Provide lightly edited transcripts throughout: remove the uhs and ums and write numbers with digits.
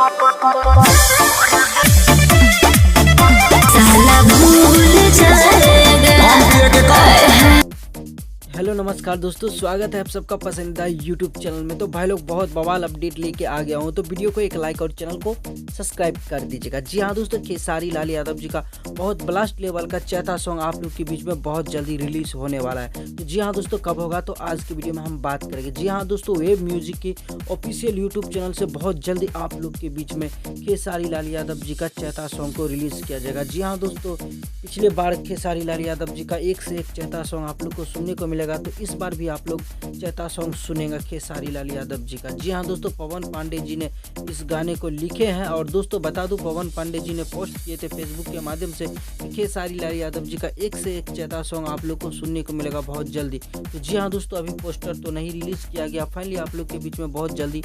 साला भूल जाएगा। हेलो नमस्कार दोस्तों, स्वागत है आप सबका पसंदीदा यूट्यूब चैनल में। तो भाई लोग बहुत बवाल अपडेट लेके आ गया हूँ, तो वीडियो को एक लाइक और चैनल को सब्सक्राइब कर दीजिएगा। जी हाँ दोस्तों, खेसारी लाल यादव जी का बहुत ब्लास्ट लेवल का चैता सॉन्ग आप लोग के बीच में बहुत जल्दी रिलीज होने वाला है। तो जी हाँ दोस्तों, कब होगा तो आज की वीडियो में हम बात करेंगे। जी हाँ दोस्तों, वेब म्यूजिक की ऑफिशियल यूट्यूब चैनल से बहुत जल्दी आप लोग के बीच में खेसारी लाल यादव जी का चैता सॉन्ग को रिलीज किया जाएगा। जी हाँ दोस्तों, पिछले बार खेसारी लाल यादव जी का एक से एक चैता सॉन्ग आप लोग को सुनने को मिलेगा, तो इस बार भी आप लोग चैता सॉन्ग सुनेंगे खेसारी लाल यादव जी का। जी हाँ दोस्तों, पवन पांडे जी ने इस गाने को लिखे हैं। और दोस्तों बता दूं, पवन पांडे जी ने पोस्ट किए थे फेसबुक के माध्यम से कि खेसारी लाल यादव जी का एक से एक चैता सॉन्ग आप लोग को सुनने को मिलेगा बहुत जल्दी। तो जी हाँ दोस्तों, अभी पोस्टर तो नहीं रिलीज किया गया, फाइनली आप लोग के बीच में बहुत जल्दी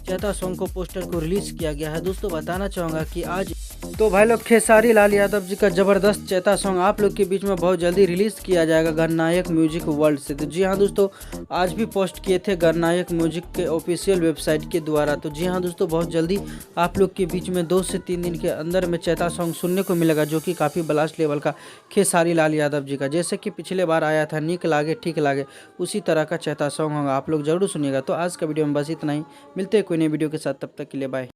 चैता सॉन्ग को पोस्टर को रिलीज किया गया है। दोस्तों बताना चाहूँगा कि आज तो भाई लोग खेसारी लाल यादव जी का जबरदस्त चैता सॉन्ग आप लोग के बीच में बहुत जल्दी रिलीज किया जाएगा गणनायक म्यूजिक वर्ल्ड से। तो जी हाँ दोस्तों, आज भी पोस्ट किए थे गणनायक म्यूजिक के ऑफिशियल वेबसाइट के द्वारा। तो जी हाँ दोस्तों, बहुत जल्दी आप लोग के बीच में 2 से 3 दिन के अंदर में चैता सॉन्ग सुनने को मिलेगा, जो कि काफ़ी ब्लास्ट लेवल का खेसारी लाल यादव जी का, जैसे कि पिछले बार आया था नीक लागे ठीक लागे, उसी तरह का चैता सॉन्ग होगा। आप लोग जरूर सुनिएगा। तो आज का वीडियो में बस इतना ही, मिलते हैं कोई नई वीडियो के साथ, तब तक के लिए बाय।